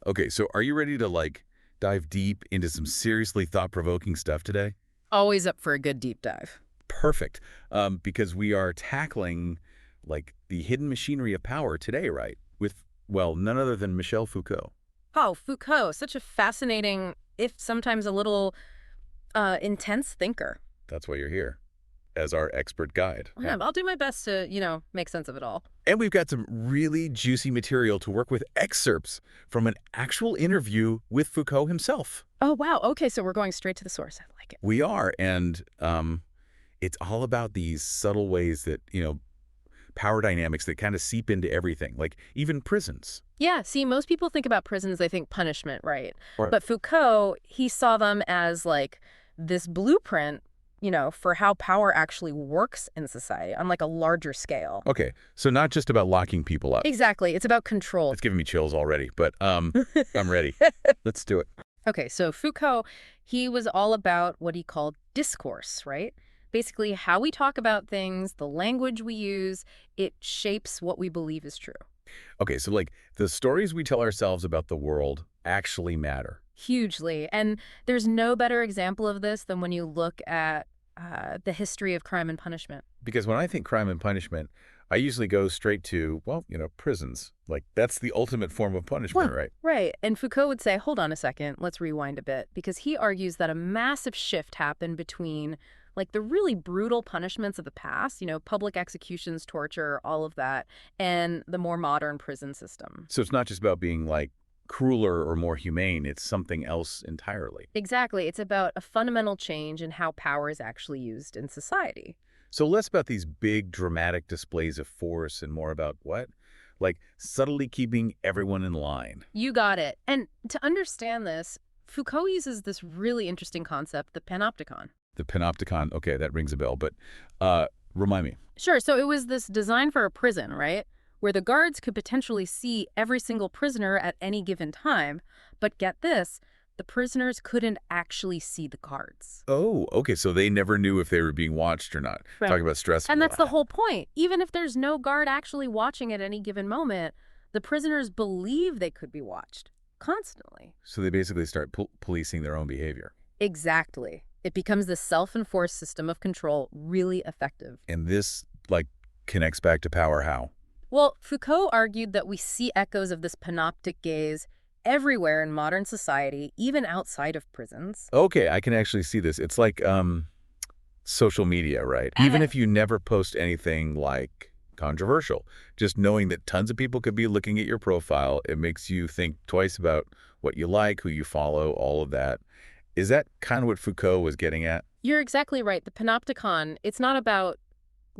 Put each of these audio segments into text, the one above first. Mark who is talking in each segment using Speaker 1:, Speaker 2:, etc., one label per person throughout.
Speaker 1: Okay, so are you ready to, dive deep into some seriously thought-provoking stuff today?
Speaker 2: Always up for a good deep dive.
Speaker 1: Perfect. Because we are tackling, the hidden machinery of power today, right? With, well, none other than Michel Foucault.
Speaker 2: Oh, Foucault, such a fascinating, if sometimes a little intense thinker.
Speaker 1: That's why you're here, as our expert guide.
Speaker 2: Yeah, I'll do my best to, make sense of it all.
Speaker 1: And we've got some really juicy material to work with excerpts from an actual interview with Foucault himself.
Speaker 2: Oh, wow. Okay, so we're going straight to the source. I like it.
Speaker 1: We are, and it's all about these subtle ways that, power dynamics that kind of seep into everything, like even prisons.
Speaker 2: Yeah, see, most people think about prisons, they think punishment, right?
Speaker 1: Right.
Speaker 2: But Foucault, he saw them as like this blueprint, for how power actually works in society on like a larger scale.
Speaker 1: Okay, so not just about locking people up.
Speaker 2: Exactly. It's about control.
Speaker 1: It's giving me chills already, but I'm ready. Let's do it.
Speaker 2: Okay, so Foucault, he was all about what he called discourse, right? Basically, how we talk about things, the language we use, it shapes what we believe is true.
Speaker 1: Okay, so the stories we tell ourselves about the world actually matter.
Speaker 2: Hugely. And there's no better example of this than when you look at the history of crime and punishment.
Speaker 1: Because when I think crime and punishment, I usually go straight to, well, prisons. That's the ultimate form of punishment, right?
Speaker 2: Right. And Foucault would say, hold on a second, let's rewind a bit, because he argues that a massive shift happened between the really brutal punishments of the past, public executions, torture, all of that, and the more modern prison system.
Speaker 1: So it's not just about being crueler or more humane, it's something else entirely.
Speaker 2: Exactly. It's about a fundamental change in how power is actually used in society.
Speaker 1: So less about these big dramatic displays of force and more about what? Subtly keeping everyone in line.
Speaker 2: You got it. And to understand this, Foucault uses this really interesting concept, the panopticon.
Speaker 1: The panopticon, okay, that rings a bell, but remind me.
Speaker 2: Sure. So it was this design for a prison, right? Where the guards could potentially see every single prisoner at any given time. But get this, the prisoners couldn't actually see the guards.
Speaker 1: Oh, okay, so they never knew if they were being watched or not.
Speaker 2: Right.
Speaker 1: Talk about stress.
Speaker 2: And that's the whole point. Even if there's no guard actually watching at any given moment, the prisoners believe they could be watched constantly.
Speaker 1: So they basically start policing their own behavior.
Speaker 2: Exactly. It becomes this self-enforced system of control, really effective.
Speaker 1: And this, connects back to power how?
Speaker 2: Well, Foucault argued that we see echoes of this panoptic gaze everywhere in modern society, even outside of prisons.
Speaker 1: Okay, I can actually see this. It's like social media, right? Even if you never post anything controversial, just knowing that tons of people could be looking at your profile, it makes you think twice about what you like, who you follow, all of that. Is that kind of what Foucault was getting at?
Speaker 2: You're exactly right. The panopticon, it's not about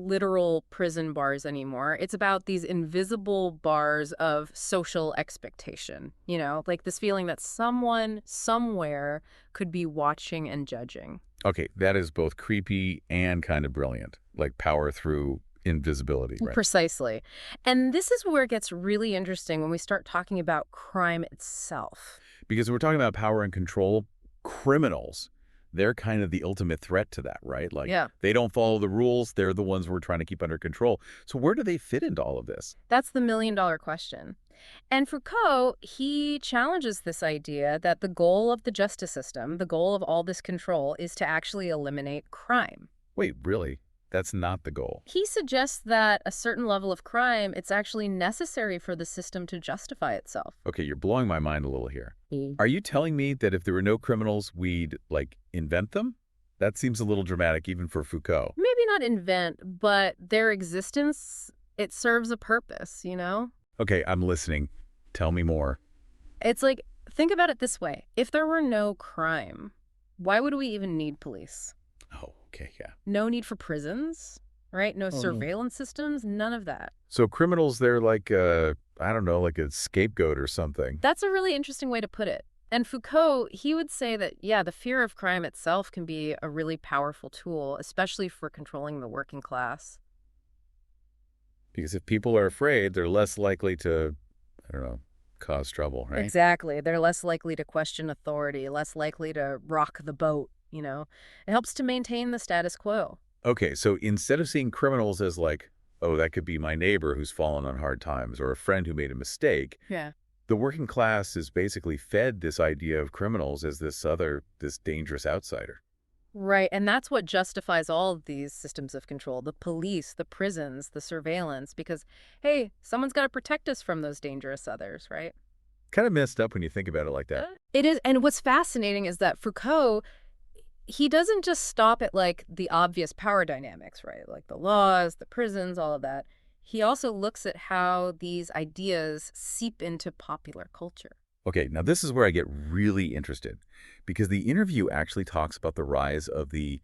Speaker 2: literal prison bars anymore. It's about these invisible bars of social expectation, this feeling that someone somewhere could be watching and judging.
Speaker 1: Okay, that is both creepy and kind of brilliant, power through invisibility, right?
Speaker 2: Precisely. And this is where it gets really interesting when we start talking about crime itself.
Speaker 1: Because we're talking about power and control, criminals, they're kind of the ultimate threat to that, right?
Speaker 2: Yeah.
Speaker 1: They don't follow the rules. They're the ones we're trying to keep under control. So where do they fit into all of this?
Speaker 2: That's the million-dollar question. And Foucault, he challenges this idea that the goal of the justice system, the goal of all this control, is to actually eliminate crime.
Speaker 1: Wait, really? That's not the goal.
Speaker 2: He suggests that a certain level of crime, it's actually necessary for the system to justify itself.
Speaker 1: Okay, you're blowing my mind a little here. Are you telling me that if there were no criminals, we'd, invent them? That seems a little dramatic even for Foucault.
Speaker 2: Maybe not invent, but their existence, it serves a purpose,
Speaker 1: Okay, I'm listening. Tell me more.
Speaker 2: It's think about it this way. If there were no crime, why would we even need police?
Speaker 1: Oh, okay, yeah.
Speaker 2: No need for prisons, right? No surveillance systems, none of that.
Speaker 1: So criminals, they're I don't know, a scapegoat or something.
Speaker 2: That's a really interesting way to put it. And Foucault, he would say that, yeah, the fear of crime itself can be a really powerful tool, especially for controlling the working class.
Speaker 1: Because if people are afraid, they're less likely to, I don't know, cause trouble, right?
Speaker 2: Exactly. They're less likely to question authority, less likely to rock the boat, It helps to maintain the status quo.
Speaker 1: Okay, so instead of seeing criminals as oh, that could be my neighbor who's fallen on hard times or a friend who made a mistake,
Speaker 2: Yeah.
Speaker 1: The working class is basically fed this idea of criminals as this dangerous outsider.
Speaker 2: Right, and that's what justifies all of these systems of control, the police, the prisons, the surveillance, because, hey, someone's got to protect us from those dangerous others, right?
Speaker 1: Kind of messed up when you think about it like that.
Speaker 2: It is, and what's fascinating is that Foucault, he doesn't just stop at like the obvious power dynamics, right? Like the laws, the prisons, all of that. He also looks at how these ideas seep into popular culture.
Speaker 1: Okay, now this is where I get really interested because the interview actually talks about the rise of the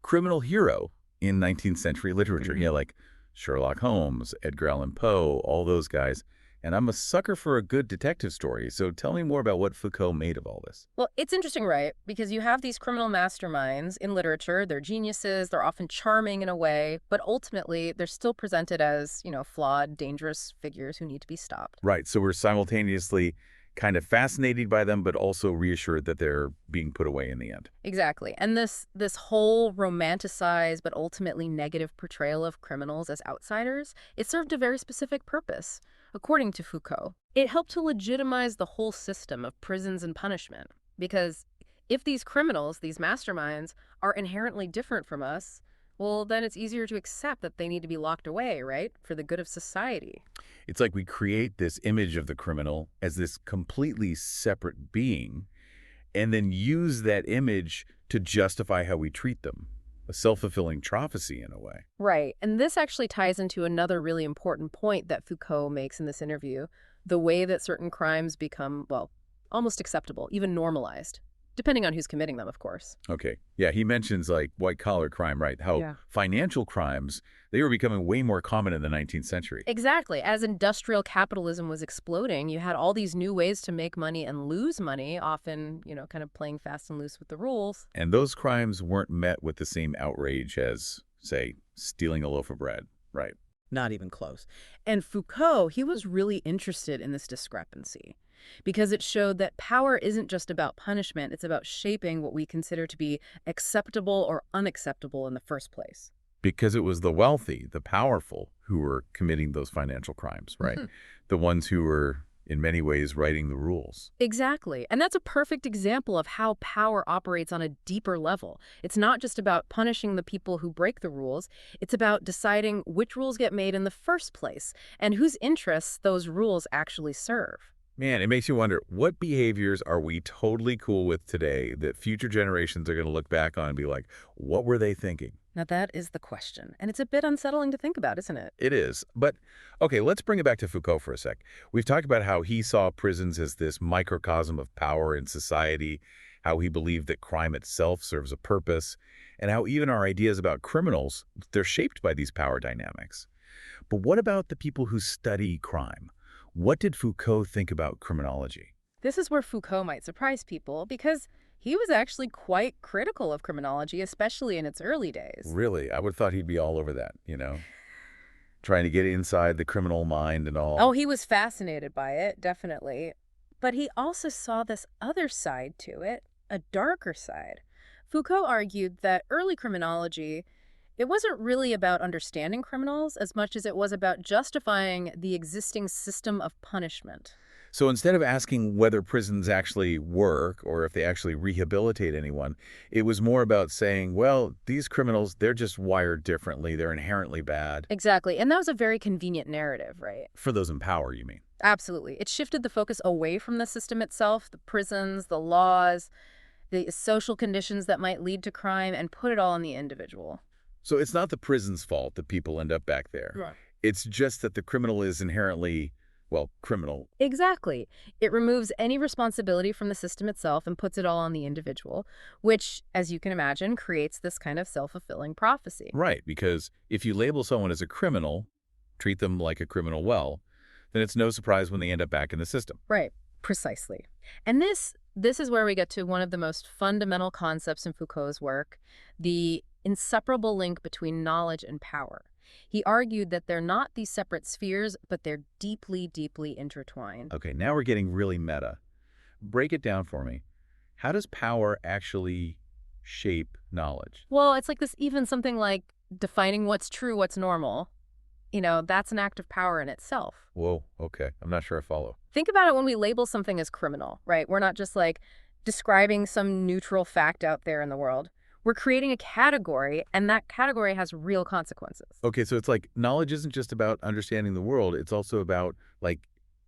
Speaker 1: criminal hero in 19th century literature. Yeah, like Sherlock Holmes, Edgar Allan Poe, all those guys. And I'm a sucker for a good detective story, so tell me more about what Foucault made of all this.
Speaker 2: Well, it's interesting, right? Because you have these criminal masterminds in literature. They're geniuses. They're often charming in a way, but ultimately they're still presented as, flawed, dangerous figures who need to be stopped.
Speaker 1: Right, so we're simultaneously kind of fascinated by them, but also reassured that they're being put away in the end.
Speaker 2: Exactly. And this whole romanticized but ultimately negative portrayal of criminals as outsiders, it served a very specific purpose. According to Foucault, it helped to legitimize the whole system of prisons and punishment. Because if these criminals, these masterminds, are inherently different from us, well, then it's easier to accept that they need to be locked away, right? For the good of society.
Speaker 1: It's like we create this image of the criminal as this completely separate being and then use that image to justify how we treat them. A self-fulfilling prophecy in a way.
Speaker 2: Right. And this actually ties into another really important point that Foucault makes in this interview, the way that certain crimes become, well, almost acceptable, even normalized, depending on who's committing them, of course.
Speaker 1: Okay. Yeah, he mentions like white-collar crime, right? How
Speaker 2: Yeah.
Speaker 1: financial crimes, they were becoming way more common in the 19th century.
Speaker 2: Exactly. As industrial capitalism was exploding, you had all these new ways to make money and lose money, often, kind of playing fast and loose with the rules.
Speaker 1: And those crimes weren't met with the same outrage as, say, stealing a loaf of bread, right?
Speaker 2: Not even close. And Foucault, he was really interested in this discrepancy because it showed that power isn't just about punishment, it's about shaping what we consider to be acceptable or unacceptable in the first place.
Speaker 1: Because it was the wealthy, the powerful, who were committing those financial crimes, right? The ones who were, in many ways, writing the rules.
Speaker 2: Exactly. And that's a perfect example of how power operates on a deeper level. It's not just about punishing the people who break the rules. It's about deciding which rules get made in the first place and whose interests those rules actually serve.
Speaker 1: Man, it makes you wonder, what behaviors are we totally cool with today that future generations are going to look back on and be like, what were they thinking?
Speaker 2: Now, that is the question. And it's a bit unsettling to think about, isn't it?
Speaker 1: It is. But, okay, let's bring it back to Foucault for a sec. We've talked about how he saw prisons as this microcosm of power in society, how he believed that crime itself serves a purpose, and how even our ideas about criminals, they're shaped by these power dynamics. But what about the people who study crime? What did Foucault think about criminology?
Speaker 2: This is where Foucault might surprise people because he was actually quite critical of criminology, especially in its early days.
Speaker 1: Really? I would have thought he'd be all over that, trying to get inside the criminal mind and all.
Speaker 2: Oh, he was fascinated by it, definitely. But he also saw this other side to it, a darker side. Foucault argued that early criminology, it wasn't really about understanding criminals as much as it was about justifying the existing system of punishment.
Speaker 1: So instead of asking whether prisons actually work or if they actually rehabilitate anyone, it was more about saying, well, these criminals, they're just wired differently. They're inherently bad.
Speaker 2: Exactly. And that was a very convenient narrative, right?
Speaker 1: For those in power, you mean?
Speaker 2: Absolutely. It shifted the focus away from the system itself, the prisons, the laws, the social conditions that might lead to crime, and put it all on the individual.
Speaker 1: So it's not the prison's fault that people end up back there.
Speaker 2: Right.
Speaker 1: It's just that the criminal is inherently, well, criminal.
Speaker 2: Exactly. It removes any responsibility from the system itself and puts it all on the individual, which, as you can imagine, creates this kind of self-fulfilling prophecy.
Speaker 1: Right, because if you label someone as a criminal, treat them like a criminal well, then it's no surprise when they end up back in the system.
Speaker 2: Right. Precisely. And this is where we get to one of the most fundamental concepts in Foucault's work, the inseparable link between knowledge and power. He argued that they're not these separate spheres, but they're deeply, deeply intertwined.
Speaker 1: Okay, now we're getting really meta. Break it down for me. How does power actually shape knowledge?
Speaker 2: Well, it's like this, even something like defining what's true, what's normal. That's an act of power in itself.
Speaker 1: Whoa, okay. I'm not sure I follow.
Speaker 2: Think about it when we label something as criminal, right? We're not just like describing some neutral fact out there in the world. We're creating a category, and that category has real consequences.
Speaker 1: Okay, so it's like knowledge isn't just about understanding the world, it's also about, like,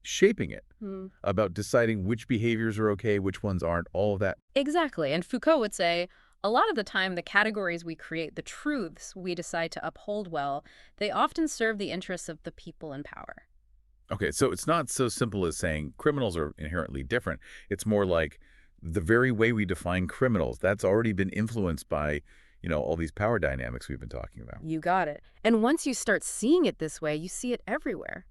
Speaker 1: shaping it,
Speaker 2: Hmm.
Speaker 1: about deciding which behaviors are okay, which ones aren't, all of that.
Speaker 2: Exactly. And Foucault would say a lot of the time, the categories we create, the truths we decide to uphold well, they often serve the interests of the people in power.
Speaker 1: Okay, so it's not so simple as saying criminals are inherently different. It's more like the very way we define criminals, that's already been influenced by, all these power dynamics we've been talking about.
Speaker 2: You got it. And once you start seeing it this way, you see it everywhere.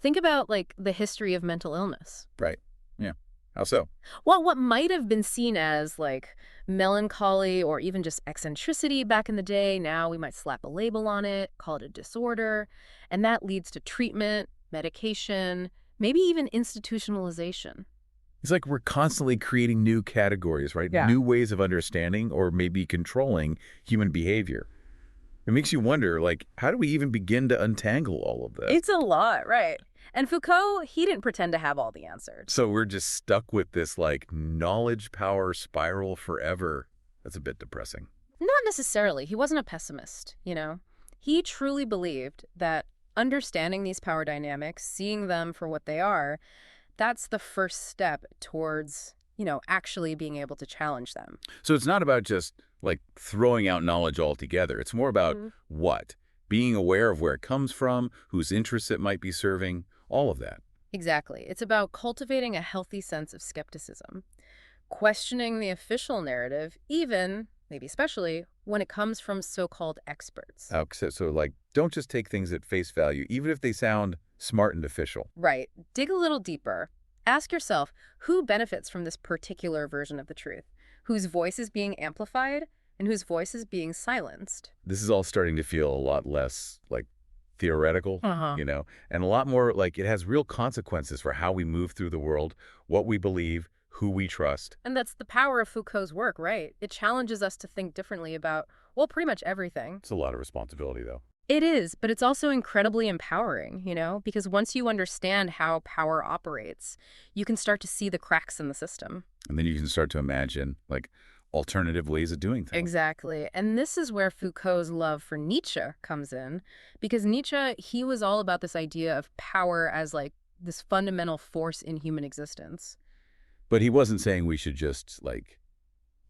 Speaker 2: Think about like the history of mental illness.
Speaker 1: Right. Yeah. How so?
Speaker 2: Well, what might have been seen as like melancholy or even just eccentricity back in the day, now we might slap a label on it, call it a disorder, and that leads to treatment, medication, maybe even institutionalization.
Speaker 1: It's like we're constantly creating new categories, right?
Speaker 2: Yeah.
Speaker 1: New ways of understanding or maybe controlling human behavior. It makes you wonder, like, how do we even begin to untangle all of this?
Speaker 2: It's a lot, right? And Foucault, he didn't pretend to have all the answers.
Speaker 1: So we're just stuck with this, like, knowledge power spiral forever. That's a bit depressing.
Speaker 2: Not necessarily. He wasn't a pessimist, you know? He truly believed that understanding these power dynamics, seeing them for what they are, that's the first step towards, actually being able to challenge them.
Speaker 1: So it's not about just, like, throwing out knowledge altogether. It's more about
Speaker 2: Mhm.
Speaker 1: what? Being aware of where it comes from, whose interests it might be serving, all of that.
Speaker 2: Exactly. It's about cultivating a healthy sense of skepticism, questioning the official narrative, even, maybe especially, when it comes from so-called experts.
Speaker 1: So, like, don't just take things at face value, even if they sound smart and official.
Speaker 2: Right. Dig a little deeper. Ask yourself, who benefits from this particular version of the truth? Whose voice is being amplified and whose voice is being silenced?
Speaker 1: This is all starting to feel a lot less, like, theoretical,
Speaker 2: Uh-huh.
Speaker 1: and a lot more like it has real consequences for how we move through the world, what we believe, who we trust.
Speaker 2: And that's the power of Foucault's work, right? It challenges us to think differently about, well, pretty much everything.
Speaker 1: It's a lot of responsibility, though.
Speaker 2: It is, but it's also incredibly empowering, because once you understand how power operates, you can start to see the cracks in the system.
Speaker 1: And then you can start to imagine, like, alternative ways of doing things.
Speaker 2: Exactly. And this is where Foucault's love for Nietzsche comes in, because Nietzsche, he was all about this idea of power as like this fundamental force in human existence.
Speaker 1: But he wasn't saying we should just, like,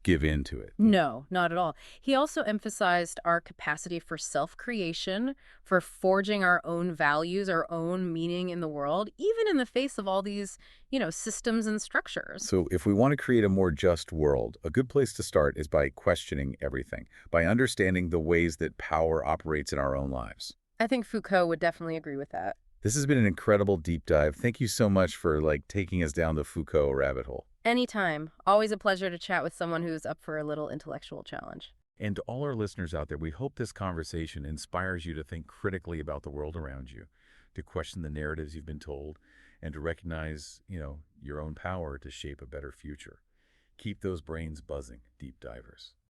Speaker 1: give in to it.
Speaker 2: No, not at all. He also emphasized our capacity for self-creation, for forging our own values, our own meaning in the world, even in the face of all these, systems and structures.
Speaker 1: So if we want to create a more just world, a good place to start is by questioning everything, by understanding the ways that power operates in our own lives.
Speaker 2: I think Foucault would definitely agree with that.
Speaker 1: This has been an incredible deep dive. Thank you so much for, like, taking us down the Foucault rabbit hole.
Speaker 2: Anytime. Always a pleasure to chat with someone who's up for a little intellectual challenge.
Speaker 1: And to all our listeners out there, we hope this conversation inspires you to think critically about the world around you, to question the narratives you've been told, and to recognize, your own power to shape a better future. Keep those brains buzzing, deep divers.